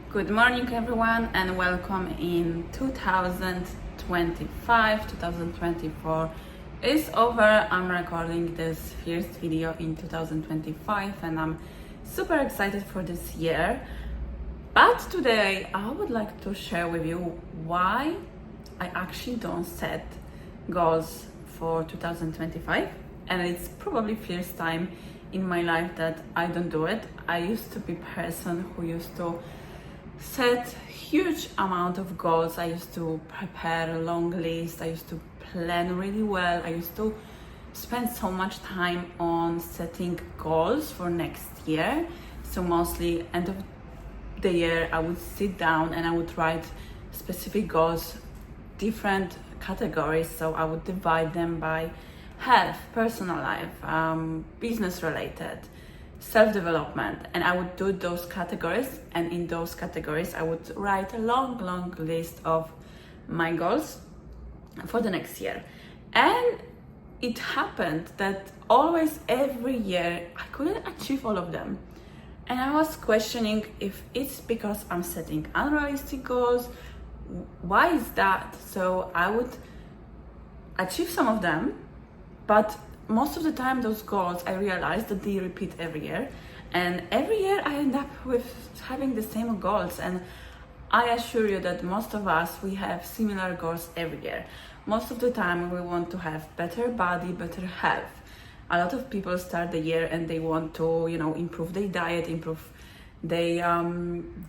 Good morning, everyone, and welcome in 2025. 2024 is over. I'm recording this first video in 2025, and I'm super excited for this year. But today, I would like to share with you why I actually don't set goals for 2025, and it's probably first time in my life that I don't do it. I used to be a person who used to set huge amount of goals. I used to prepare a long list. I used to plan really well. I used to spend so much time on setting goals for next year. So mostly end of the year I would sit down and I would write specific goals, different categories. So I would divide them by health, personal life, business related, self-development, and I would do those categories, and in those categories I would write a long list of my goals for the next year. And it happened that always every year I couldn't achieve all of them, and I was questioning if it's because I'm setting unrealistic goals. Why is that? So I would achieve some of them, but most of the time those goals I realized that they repeat every year, and every year I end up with having the same goals. And I assure you that most of us, we have similar goals every year. Most of the time we want to have better body, better health. A lot of people start the year and they want to, improve their diet, improve their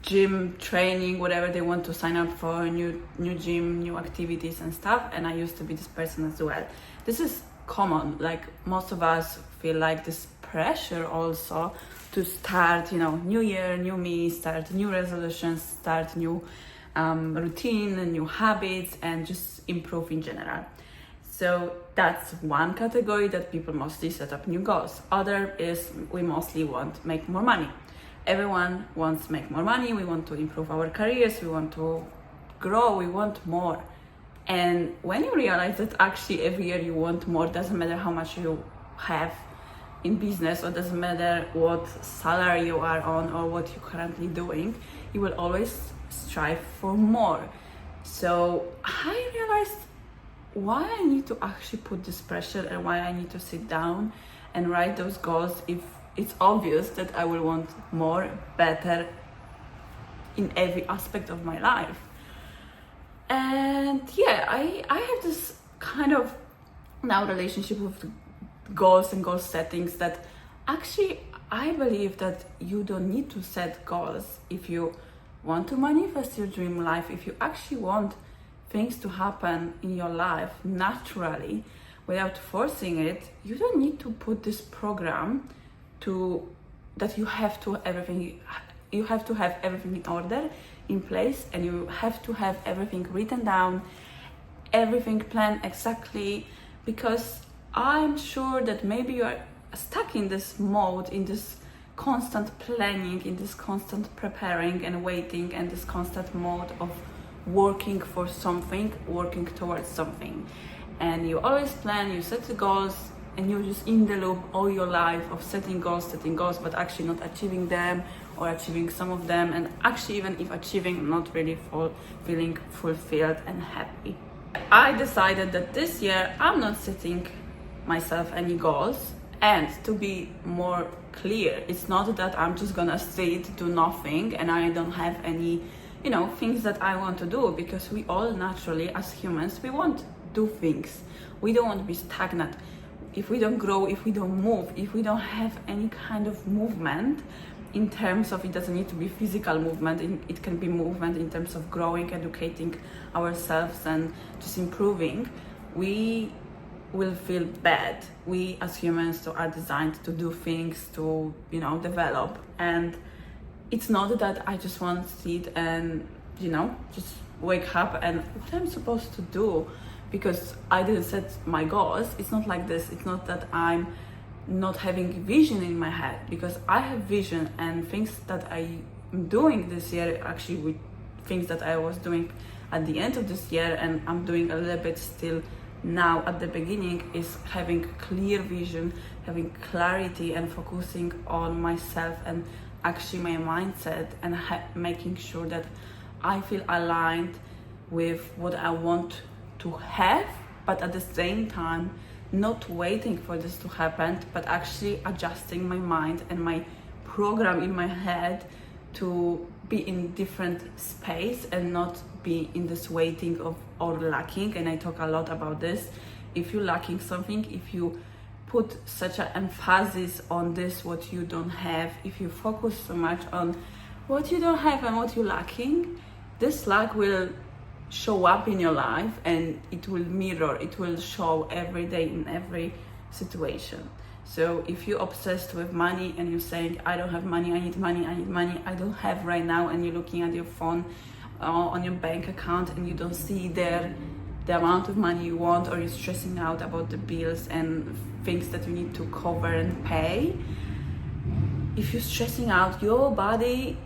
gym training, whatever. They want to sign up for a new gym, new activities and stuff, and I used to be this person as well. This is common. Like, most of us feel like this pressure also to start, new year, new me, start new resolutions, start new routine and new habits, and just improve in general. So that's one category that people mostly set up new goals. Other is we mostly want to make more money. Everyone wants to make more money. We want to improve our careers. We want to grow. We want more. And when you realize that actually every year you want more, doesn't matter how much you have in business, or doesn't matter what salary you are on or what you're currently doing, you will always strive for more. So I realized why I need to actually put this pressure and why I need to sit down and write those goals if it's obvious that I will want more, better in every aspect of my life. And yeah, I have this kind of now relationship with goals and goal settings that actually I believe that you don't need to set goals if you want to manifest your dream life. If you actually want things to happen in your life naturally without forcing it, you don't need to put this program that you have to have everything in order, in place, and you have to have everything written down, everything planned exactly, because I'm sure that maybe you are stuck in this mode, in this constant planning, in this constant preparing and waiting, and this constant mode of working for something, working towards something. And you always plan, you set the goals, and you're just in the loop all your life of setting goals, but actually not achieving them, or achieving some of them, and actually even if achieving, not really feeling fulfilled and happy. I decided that this year I'm not setting myself any goals, and to be more clear, it's not that I'm just gonna sit, do nothing, and I don't have any, things that I want to do, because we all naturally, as humans, we want to do things. We don't want to be stagnant. If we don't grow, if we don't move, if we don't have any kind of movement, in terms of, it doesn't need to be physical movement, it can be movement in terms of growing, educating ourselves, and just improving, we will feel bad. We as humans are designed to do things, to develop. And it's not that I just want to sit and just wake up and what I'm supposed to do because I didn't set my goals. It's not like this. It's not that I'm not having vision in my head, because I have vision, and things that I'm doing this year, actually with things that I was doing at the end of this year, and I'm doing a little bit still now at the beginning, is having clear vision, having clarity, and focusing on myself and actually my mindset and making sure that I feel aligned with what I want to have, but at the same time not waiting for this to happen, but actually adjusting my mind and my program in my head to be in different space and not be in this waiting of or lacking. And I talk a lot about this. If you're lacking something, if you put such an emphasis on this what you don't have, if you focus so much on what you don't have and what you're lacking, this lack will show up in your life and it will mirror, it will show every day in every situation. So if you're obsessed with money and you're saying, I don't have money, I need money, I need money, I don't have right now, and you're looking at your phone on your bank account and you don't see there the amount of money you want, or you're stressing out about the bills and things that you need to cover and pay, if you're stressing out, your body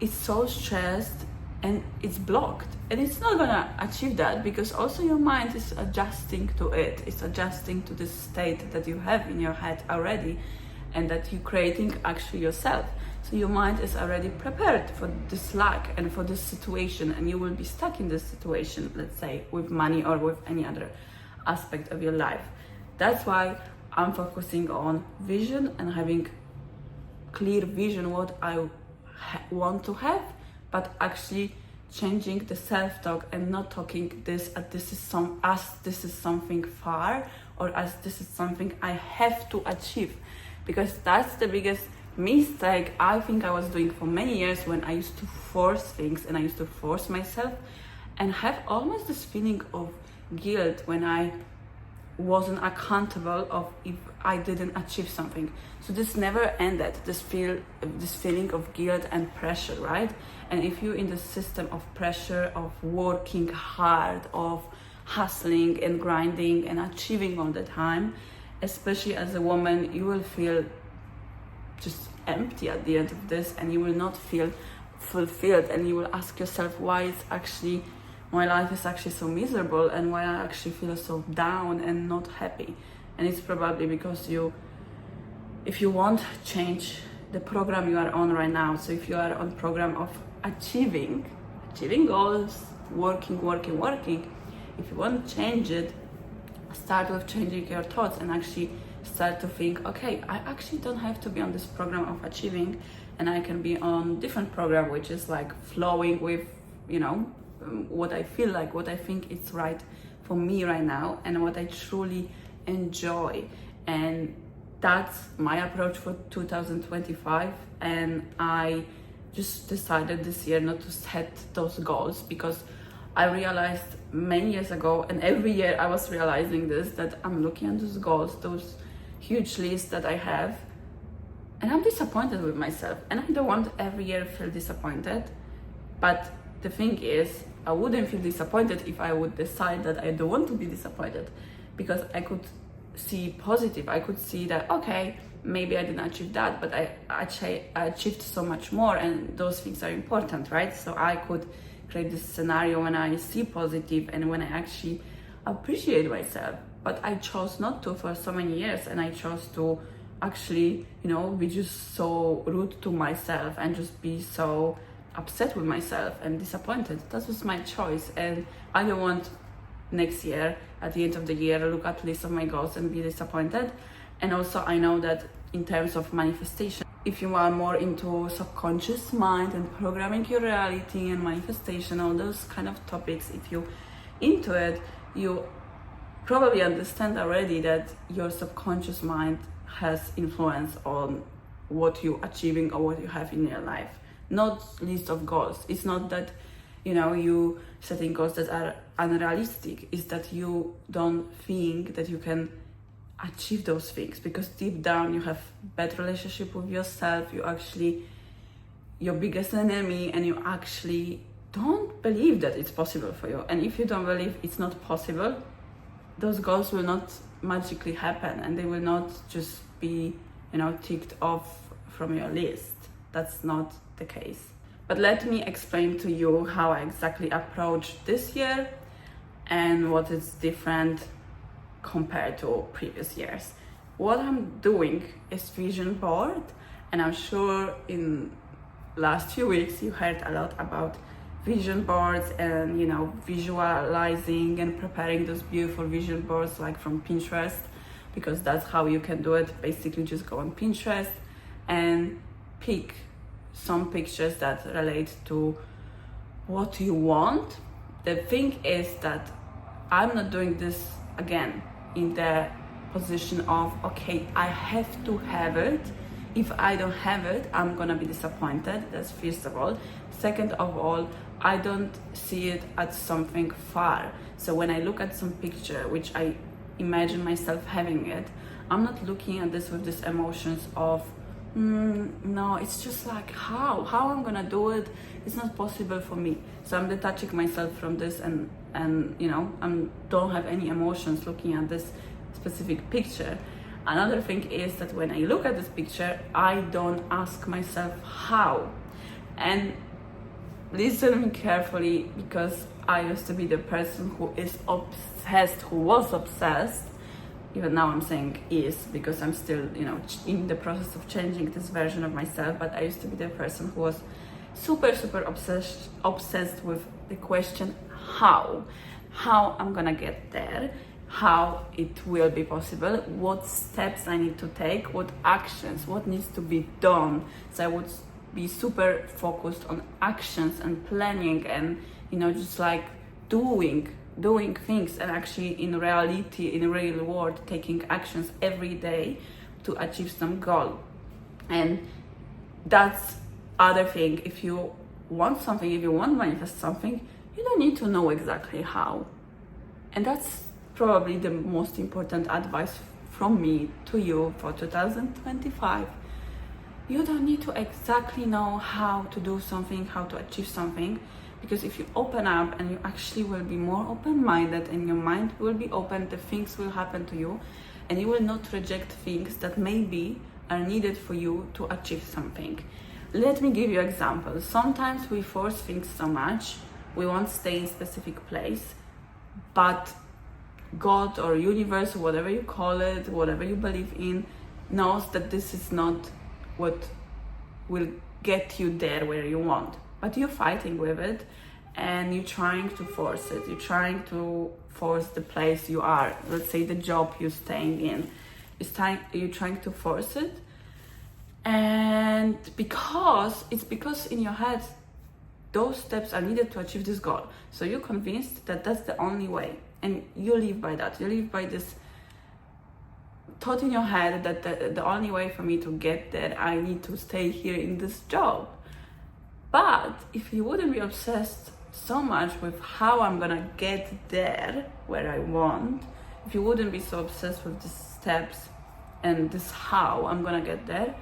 is so stressed and it's blocked, and it's not gonna achieve that, because also your mind is adjusting to it. It's adjusting to this state that you have in your head already and that you're creating actually yourself. So your mind is already prepared for this lack and for this situation, and you will be stuck in this situation, let's say with money or with any other aspect of your life. That's why I'm focusing on vision and having clear vision what I want to have, but actually changing the self-talk and not talking this as this is something far, or as this is something I have to achieve, because that's the biggest mistake I think I was doing for many years, when I used to force things and I used to force myself and have almost this feeling of guilt when I wasn't accountable of if I didn't achieve something. So this never ended, this feeling of guilt and pressure, right? And if you're in the system of pressure, of working hard, of hustling and grinding and achieving all the time, especially as a woman, you will feel just empty at the end of this, and you will not feel fulfilled, and you will ask yourself why it's actually my life is actually so miserable and why I actually feel so down and not happy. And it's probably because if you want to change the program you are on right now, so if you are on program of achieving goals, working, if you want to change it, start with changing your thoughts and actually start to think, okay, I actually don't have to be on this program of achieving, and I can be on different program which is like flowing with, what I feel like, what I think is right for me right now, and what I truly enjoy. And that's my approach for 2025. And I just decided this year not to set those goals, because I realized many years ago, and every year I was realizing this, that I'm looking at those goals, those huge lists that I have, and I'm disappointed with myself. And I don't want every year feel disappointed, but the thing is, I wouldn't feel disappointed if I would decide that I don't want to be disappointed, because I could see positive. I could see that, okay, maybe I didn't achieve that, but I achieved so much more, and those things are important, right? So I could create this scenario when I see positive and when I actually appreciate myself. But I chose not to for so many years, and I chose to actually, be just so rude to myself and just be so upset with myself and disappointed. That was my choice, and I don't want next year, at the end of the year, look at the list of my goals and be disappointed. And also I know that in terms of manifestation, if you are more into subconscious mind and programming your reality and manifestation, all those kind of topics, if you into it, you probably understand already that your subconscious mind has influence on what you're achieving or what you have in your life. Not list of goals. It's not that you setting goals that are unrealistic. It's that you don't think that you can achieve those things, because deep down you have bad relationship with yourself. You actually your biggest enemy, and you actually don't believe that it's possible for you. And if you don't believe it's not possible, those goals will not magically happen, and they will not just be ticked off from your list. That's not the case. But let me explain to you how I exactly approached this year and what is different compared to previous years. What I'm doing is vision board, And I'm sure in last few weeks you heard a lot about vision boards and, you know, visualizing and preparing those beautiful vision boards like from Pinterest, because that's how you can do it. Basically just go on Pinterest and pick some pictures that relate to what you want. The thing is that I'm not doing this again in the position of, okay, I have to have it. If I don't have it, I'm gonna be disappointed. That's first of all. Second of all, I don't see it as something far. So when I look at some picture, which I imagine myself having it, I'm not looking at this with these emotions of, no, it's just like, how I'm gonna do it, it's not possible for me. So I'm detaching myself from this, and you know, I don't have any emotions looking at this specific picture. Another thing is that when I look at this picture, I don't ask myself how. And listen carefully, because I used to be the person who is obsessed, who was obsessed. Even now I'm saying is, because I'm still, you know, in the process of changing this version of myself. But I used to be the person who was super obsessed with the question how I'm gonna get there, how it will be possible, what steps I need to take, what actions, what needs to be done. So I would be super focused on actions and planning and, you know, just like doing things, and actually in reality, in the real world, taking actions every day to achieve some goal. And that's other thing. If you want something, if you want to manifest something, you don't need to know exactly how. And that's probably the most important advice from me to you for 2025. You don't need to exactly know how to do something, how to achieve something, because if you open up and you actually will be more open-minded and your mind will be open, the things will happen to you, and you will not reject things that maybe are needed for you to achieve something. Let me give you an example. Sometimes we force things so much, we want to stay in a specific place, but God or universe, whatever you call it, whatever you believe in, knows that this is not what will get you there where you want. But you're fighting with it, and you're trying to force it. You're trying to force the place you are. Let's say the job you're staying in. You're trying to force it. And because in your head, those steps are needed to achieve this goal. So you're convinced that that's the only way. And you live by that. You live by this thought in your head that the only way for me to get there, I need to stay here in this job. But if you wouldn't be obsessed so much with how I'm gonna get there where I want, if you wouldn't be so obsessed with these steps and this how I'm gonna get there,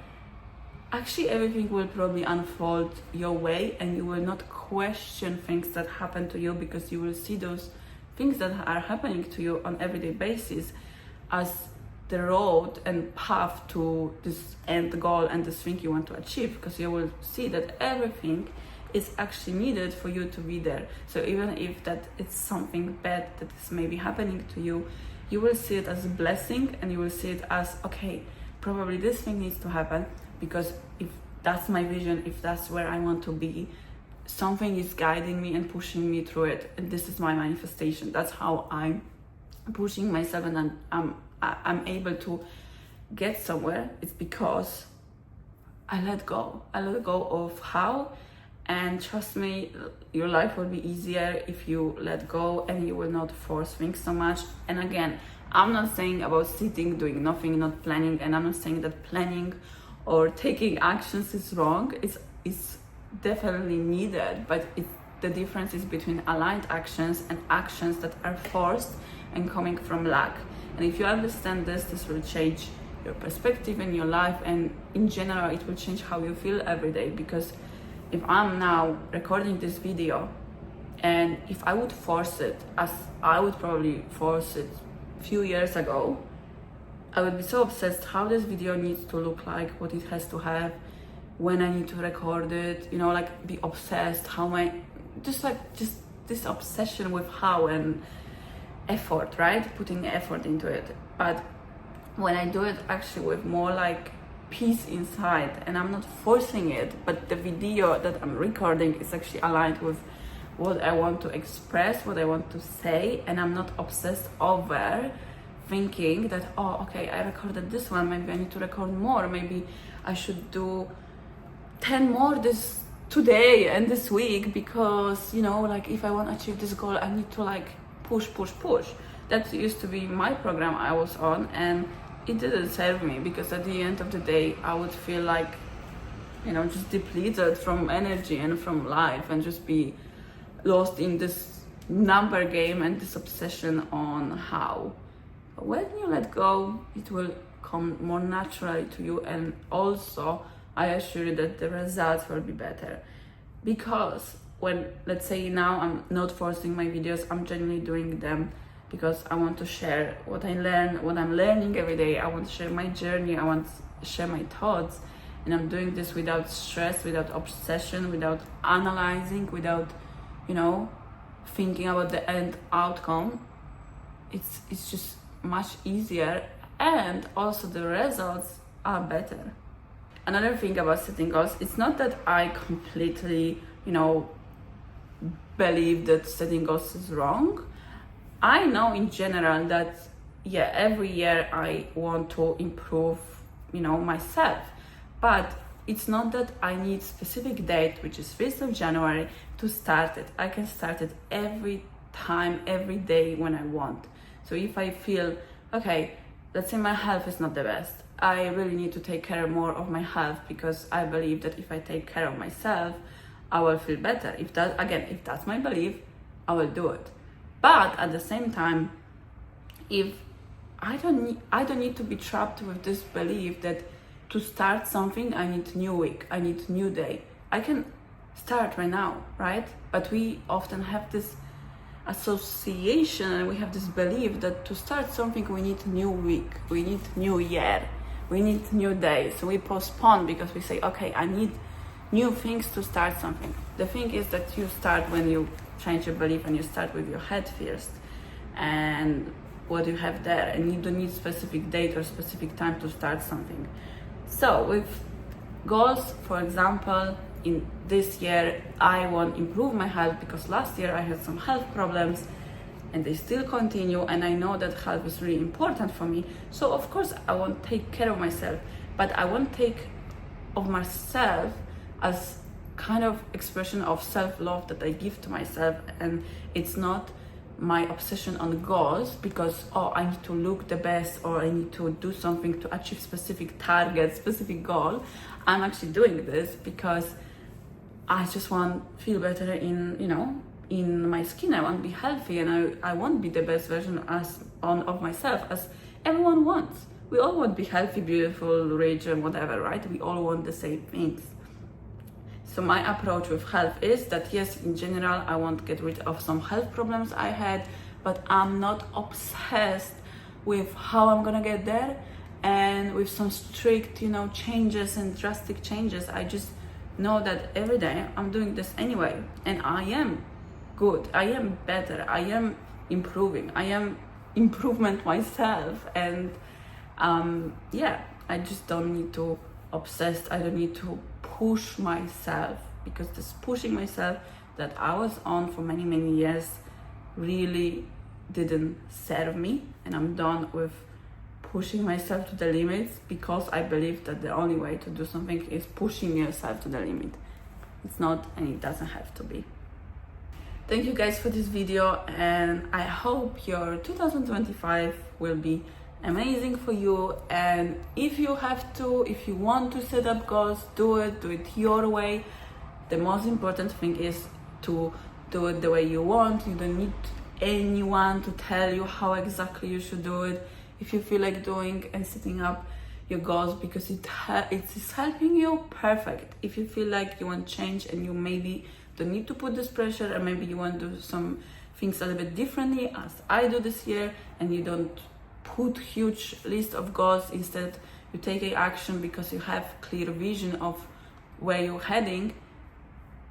actually everything will probably unfold your way, and you will not question things that happen to you, because you will see those things that are happening to you on everyday basis as the road and path to this end goal and this thing you want to achieve, because you will see that everything is actually needed for you to be there. So even if that it's something bad that is maybe happening to you, you will see it as a blessing, and you will see it as, okay, probably this thing needs to happen, because if that's my vision, if that's where I want to be, something is guiding me and pushing me through it, and this is my manifestation. That's how I'm pushing myself, and I'm able to get somewhere. It's because I let go of how, and trust me, your life will be easier if you let go and you will not force things so much. And again, I'm not saying about sitting, doing nothing, not planning, and I'm not saying that planning or taking actions is wrong. It's definitely needed, but the difference is between aligned actions and actions that are forced and coming from lack. And if you understand this will change your perspective in your life, and in general it will change how you feel every day. Because if I'm now recording this video, and if I would force it, as I would probably force it a few years ago, I would be so obsessed how this video needs to look like, what it has to have, when I need to record it, you know, like be obsessed, just this obsession with how and effort, right? Putting effort into it. But when I do it actually with more like peace inside, and I'm not forcing it, but the video that I'm recording is actually aligned with what I want to express, what I want to say, and I'm not obsessed over thinking that, oh, okay, I recorded this one, maybe I need to record more, maybe I should do 10 more this today and this week, because, you know, like, if I want to achieve this goal, I need to like push. That used to be my program I was on, and it didn't serve me, because at the end of the day I would feel like, you know, just depleted from energy and from life, and just be lost in this number game and this obsession on how. But when you let go, it will come more naturally to you, and also I assure you that the results will be better. Because when, let's say now I'm not forcing my videos, I'm genuinely doing them because I want to share what I learn, what I'm learning every day. I want to share my journey, I want to share my thoughts, and I'm doing this without stress, without obsession, without analyzing, without, you know, thinking about the end outcome. It's just much easier, and also the results are better. Another thing about setting goals, it's not that I completely, you know, believe that setting goals is wrong. I know in general that, yeah, every year I want to improve, you know, myself, but it's not that I need specific date, which is 1st of January, to start it. I can start it every time, every day when I want. So if I feel, okay, let's say my health is not the best, I really need to take care more of my health, because I believe that if I take care of myself, I will feel better. If that's my belief, I will do it. But at the same time, if I don't need to be trapped with this belief that to start something I need new week, I need new day. I can start right now, right? But we often have this association, and we have this belief that to start something we need new week, we need new year, we need new day. So we postpone because we say, okay, I need new things to start something. The thing is that you start when you change your belief, and you start with your head first and what you have there, and you don't need specific date or specific time to start something. So with goals, for example, in this year I want to improve my health, because last year I had some health problems and they still continue, and I know that health is really important for me. So of course I want to take care of myself, but I want to take of myself as kind of expression of self-love that I give to myself, and it's not my obsession on goals because, oh, I need to look the best, or I need to do something to achieve specific target, specific goal. I'm actually doing this because I just want to feel better in, you know, in my skin. I want to be healthy, and I want to be the best version of myself, as everyone wants. We all want to be healthy, beautiful, rich, and whatever, right? We all want the same things. So my approach with health is that, yes, in general, I want to get rid of some health problems I had, but I'm not obsessed with how I'm gonna get there, and with some strict, you know, changes and drastic changes. I just know that every day I'm doing this anyway, and I am good, I am better, I am improving, I am improvement myself, and yeah, I just don't need to obsess, I don't need to push myself, because this pushing myself that I was on for many years really didn't serve me, and I'm done with pushing myself to the limits, because I believe that the only way to do something is pushing yourself to the limit. It's not, and it doesn't have to be. Thank you guys for this video, and I hope your 2025 will be amazing for you. And if you want to set up goals, do it your way. The most important thing is to do it the way you want. You don't need anyone to tell you how exactly you should do it. If you feel like doing and setting up your goals because it is helping you, perfect. If you feel like you want change and you maybe don't need to put this pressure, and maybe you want to do some things a little bit differently, as I do this year, and you don't put huge list of goals, instead you take a action because you have clear vision of where you're heading,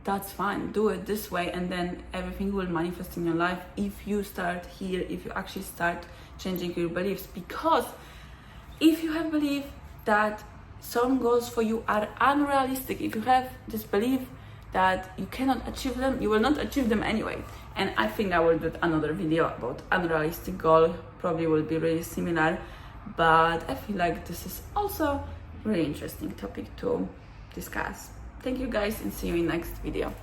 that's fine. Do it this way, and then everything will manifest in your life if you start here, if you actually start changing your beliefs. Because if you have belief that some goals for you are unrealistic, if you have this belief that you cannot achieve them, you will not achieve them anyway. And I think I will do another video about unrealistic goal, probably will be really similar, but I feel like this is also really interesting topic to discuss. Thank you guys, and see you in next video.